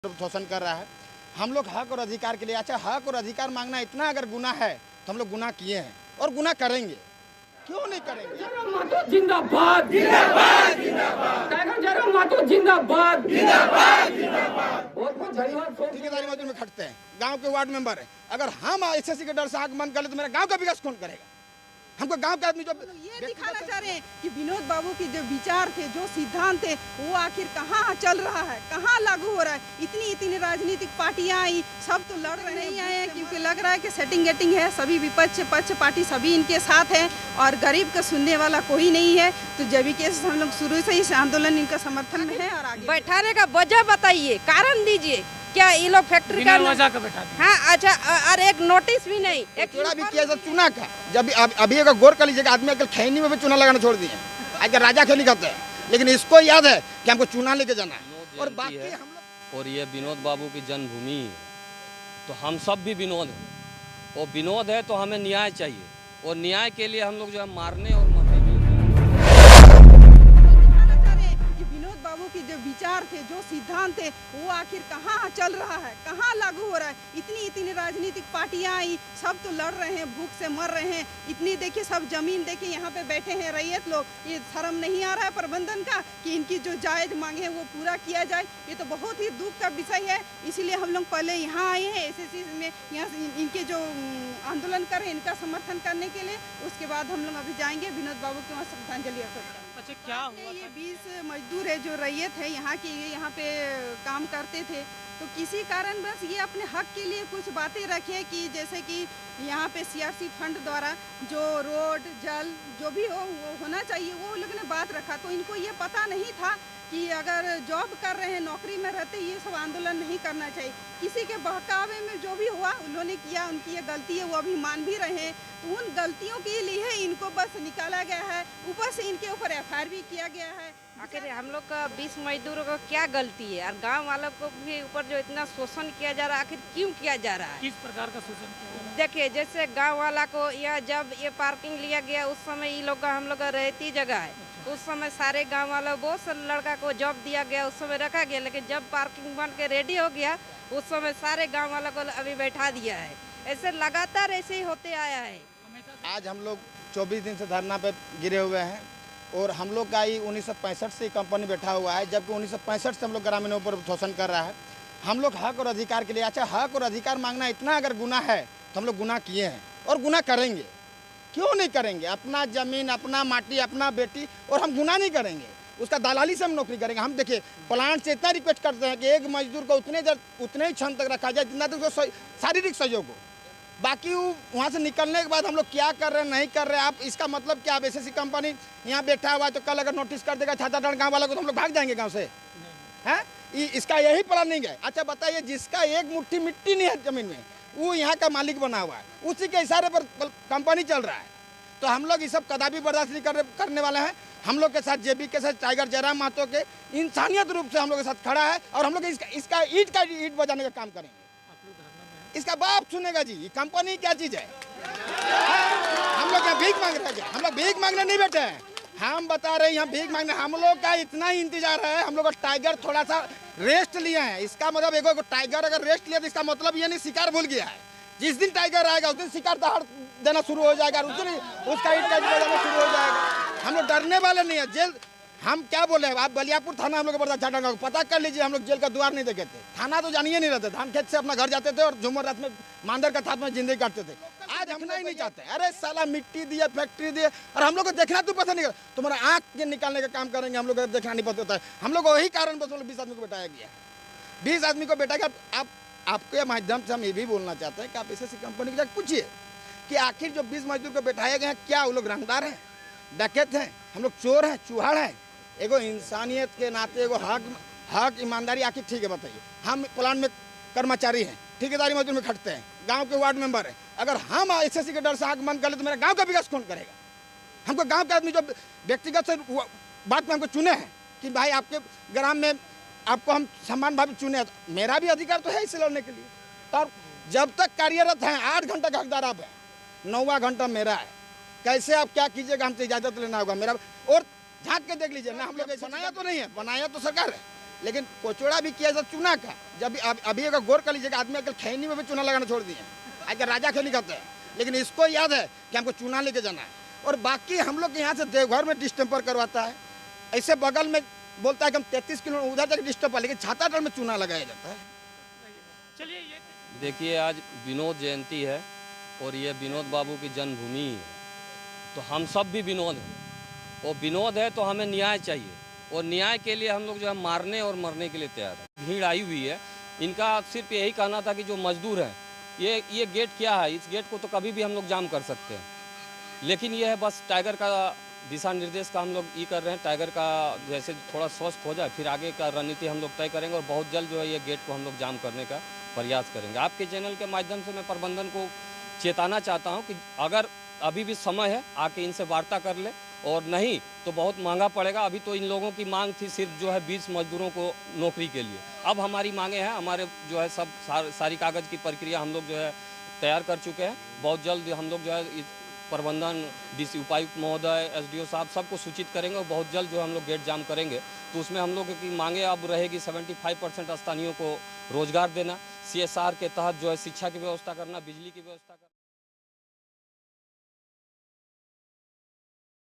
शोषण कर रहा है। हम लोग हक और अधिकार के लिए, अच्छा हक और अधिकार मांगना इतना अगर गुनाह है तो हम लोग गुनाह किए हैं और गुनाह करेंगे, क्यों नहीं करेंगे। जिंदाबाद जिंदाबाद जिंदाबाद जिंदाबाद ठेकेदारी मजदूर में खटते हैं, गांव के वार्ड मेंबर है। अगर हम एसएससी के डर से आंख बंद कर ले तो मेरा गांव का विकास कौन करेगा। हमको गांव के आदमी जो ये दिखाना चाह रहे हैं कि विनोद बाबू के जो विचार थे, जो सिद्धांत थे, वो आखिर कहाँ चल रहा है, कहाँ लागू हो रहा है। इतनी राजनीतिक पार्टियां आई, सब तो लड़ रहे नहीं आए हैं, क्योंकि लग रहा है कि सेटिंग गेटिंग है। सभी विपक्ष पक्ष पार्टी सभी इनके साथ है और गरीब का सुनने वाला कोई नहीं है। तो जब के हम लोग शुरू से ही आंदोलन इनका समर्थन में है। और आगे बैठाने का वजह बताइए, कारण दीजिए। क्या ये लोग फैक्ट्री का वजह का बैठा हाँ अच्छा, और एक नोटिस भी नहीं, एक चुनाव भी किया चुना का। जब अभी अगर गौर कर लीजिएगा, आदमी अगर खैनी में भी चुना लगाना छोड़ दिए, आज राजा खेली करते हैं, लेकिन इसको याद है कि हमको चुना लेके जाना है। और बाकी हम लोग, और ये विनोद बाबू की जन्मभूमि है, तो हम सब भी विनोद हैं। और विनोद है तो हमें न्याय चाहिए, और न्याय के लिए हम लोग जो है मारने और मरने भी बाबू के जो विचार थे, जो सिद्धांत थे, वो आखिर कहाँ चल रहा है, कहाँ लागू हो रहा है। इतनी राजनीतिक पार्टियां आई, सब तो लड़ रहे हैं, भूख से मर रहे हैं। इतनी देखिए सब जमीन देखिए यहाँ पे बैठे हैं रैयत लोग। ये शर्म नहीं आ रहा है प्रबंधन का कि इनकी जो जायज मांगे वो पूरा किया जाए। ये तो बहुत ही दुख का विषय है। इसीलिए हम लोग पहले यहाँ आए हैं एसएससी में, यहाँ इनके जो आंदोलन कर रहे हैं इनका समर्थन करने के लिए। उसके बाद हम लोग अभी जाएंगे विनोद बाबू के वहाँ श्रद्धांजलि अर्पित करने। अच्छा, क्या हुआ? ये 20 मजदूर है जो रैयत है यहाँ की, यहाँ पे काम करते थे। तो किसी कारण बस ये अपने हक के लिए कुछ बातें रखे कि जैसे कि यहाँ पे सीआरसी फंड द्वारा जो रोड जल जो भी हो वो होना चाहिए, वो लोग ने बात रखा। तो इनको ये पता नहीं था कि अगर जॉब कर रहे हैं, नौकरी में रहते, ये सब आंदोलन नहीं करना चाहिए। किसी के बहकावे में जो भी हुआ उन्होंने किया, उनकी ये गलती है, वो अभी मान भी रहे हैं। तो उन गलतियों के लिए इनको बस निकाला गया है, ऊपर से इनके ऊपर एफआईआर भी किया गया है। आखिर हम लोग का 20 मजदूरों का क्या गलती है, और गांव वालों को भी ऊपर जो इतना शोषण किया जा रहा है, आखिर क्यों किया जा रहा है? किस प्रकार का शोषण किया जा रहा है? देखिए, जैसे गांव वाला को यह जब ये पार्किंग लिया गया, उस समय ये लोग का हम लोग का रहती जगह है। उस समय सारे गांव वालों बहुत से लड़का को जॉब दिया गया, उस समय रखा गया। लेकिन जब पार्किंग बन के रेडी हो गया, उस समय सारे गाँव वालों को अभी बैठा दिया है। ऐसे लगातार ऐसे ही होते आया है। आज हम लोग 24 दिन से धरना पे गिरे हुए हैं और हम लोग का ही 1965 से कंपनी बैठा हुआ है, जबकि 1965 से हम लोग ग्रामीणों पर शोषण कर रहा है। हम लोग हक और अधिकार के लिए, अच्छा हक और अधिकार मांगना इतना अगर गुनाह है तो हम लोग गुनाह किए हैं और गुनाह करेंगे, क्यों नहीं करेंगे। अपना जमीन, अपना माटी, अपना बेटी, और हम गुनाह नहीं करेंगे। उसका दलाली से हम नौकरी करेंगे। हम देखिए प्लांट से इतना रिक्वेस्ट करते हैं कि एक मजदूर को उतने ही क्षण तक रखा जाए जितना तक उसको शारीरिक सहयोग हो। बाकी वहाँ से निकलने के बाद हम लोग क्या कर रहे हैं, नहीं कर रहे हैं, आप इसका मतलब क्या। आप एसएससी कंपनी यहाँ बैठा हुआ है तो कल अगर नोटिस कर देगा छातागढ़ गाँव वाला को तो हम लोग भाग जाएंगे गाँव से, हैं। इसका यही प्लानिंग है। अच्छा बताइए, जिसका एक मुट्ठी मिट्टी नहीं है जमीन में, वो यहाँ का मालिक बना हुआ है, उसी के इशारे पर कंपनी चल रहा है। तो हम लोग ये सब कदापि बर्दाश्त नहीं करने वाले हैं। हम लोग के साथ जेबी के साथ टाइगर जयराम महतो के इंसानियत रूप से हम लोग के साथ खड़ा है, और हम लोग इसका ईंट बजाने का काम करेंगे। इसका बाप सुनेगा जी, ये कंपनी क्या चीज़ है। हम लोग यहाँ भीख मांग रहे हैं, हम लोग भीख मांगने नहीं बैठे हैं। हम बता रहे हैं यहाँ भीख मांगने, हम लोग का इतना ही इंतजार है। हम लोग का टाइगर थोड़ा सा रेस्ट लिया है। इसका मतलब एक टाइगर अगर रेस्ट लिया तो इसका मतलब ये नहीं शिकार भूल गया है। जिस दिन टाइगर आएगा उस दिन शिकार दहाड़ देना शुरू हो जाएगा, उस दिन उसका ईंट बजाना शुरू हो जाएगा। हम लोग डरने वाले नहीं है। जेल हम क्या बोले, आप बलियापुर थाना हम लोग बर्दाश्त पता कर लीजिए। हम लोग जेल का द्वार नहीं देखे थे, थाना तो जानिए नहीं रहते। धान खेत से अपना घर जाते थे और झूमर रात में मांदर का थाप में जिंदगी काटते थे। आज हम नहीं चाहते। अरे साला मिट्टी दिए, फैक्ट्री दिए, और हम लोग को देखना तो पता नहीं कर, तुम्हारा आँख के निकालने का काम करेंगे। हम लोग को देखना नहीं पता होता है। हम लोग वही कारण बस 20 आदमी को बैठाया गया है। 20 आदमी को बैठा गया। आपके माध्यम से हम ये भी बोलना चाहते हैं कि आप एसएससी कंपनी को जाकर पूछिए कि आखिर जो 20 मजदूर को बैठाया गया, क्या वो लोग रंगदार हैं, डकैत हैं, हम लोग चोर हैं, चूहाड़ हैं। एगो इंसानियत के नाते एगो हक ईमानदारी, आखिर ठीक है बताइए। हम प्लांट में कर्मचारी हैं, ठेकेदारी मजदूर में खटते हैं, गांव के वार्ड मेंबर है। अगर हम एसएससी के डर से आंख बंद कर ले तो मेरा गांव का विकास कौन करेगा। हमको गांव के आदमी जो व्यक्तिगत से बात में हमको चुने हैं कि भाई आपके ग्राम में आपको हम सम्मान भावी चुने हैं, तो मेरा भी अधिकार तो है इसे लड़ने के लिए। और जब तक कार्यरत हैं 8 घंटा का हकदार आप हैं, 9वां घंटा मेरा है। कैसे आप क्या कीजिएगा, हमसे इजाज़त लेना होगा मेरा। और झाँक के देख लीजिए ना, हम लोग बनाया तो नहीं है, बनाया तो सरकार है। लेकिन कोचोड़ा भी किया जाता चूना का। जब अभी अगर गौर कर लीजिएगा, आदमी आजकल खैनी में भी चूना लगाना छोड़ दिए हैं, आजकल राजा खैनी खाते हैं, लेकिन इसको याद है कि हमको चूना लेके जाना है। और बाकी हम लोग यहाँ से देवघर में डिस्टेम्पर करवाता है, ऐसे बगल में बोलता है कि हम 33 किलो उधर तक डिस्टेम्पर, लेकिन छातागढ़ में चूना लगाया जाता है। चलिए ये देखिए, आज विनोद जयंती है और ये विनोद बाबू की जन्मभूमि है, तो हम सब भी विनोद हैं। और विनोद है तो हमें न्याय चाहिए, और न्याय के लिए हम लोग जो है मारने और मरने के लिए तैयार हैं। भीड़ आई हुई है, इनका सिर्फ यही कहना था कि जो मजदूर हैं, ये गेट क्या है, इस गेट को तो कभी भी हम लोग जाम कर सकते हैं, लेकिन ये है बस टाइगर का दिशा निर्देश का हम लोग ये कर रहे हैं। टाइगर का जैसे थोड़ा स्वस्थ हो जाए, फिर आगे का रणनीति हम लोग तय करेंगे और बहुत जल्द जो है ये गेट को हम लोग जाम करने का प्रयास करेंगे। आपके चैनल के माध्यम से मैं प्रबंधन को चेताना चाहता हूं कि अगर अभी भी समय है, आके इनसे वार्ता कर ले, और नहीं तो बहुत महंगा पड़ेगा। अभी तो इन लोगों की मांग थी सिर्फ जो है 20 मजदूरों को नौकरी के लिए, अब हमारी मांगे हैं, हमारे जो है सब सारी कागज़ की प्रक्रिया हम लोग जो है तैयार कर चुके हैं। बहुत जल्द हम लोग जो है इस प्रबंधन, डीसी उपायुक्त महोदय, एसडीओ साहब सबको सूचित करेंगे और बहुत जल्द जो हम लोग गेट जाम करेंगे। तो उसमें हम लोग की मांगे अब रहेगी 75% स्थानीयों को रोजगार देना, CSR के तहत जो है शिक्षा की व्यवस्था करना, बिजली की व्यवस्था करना।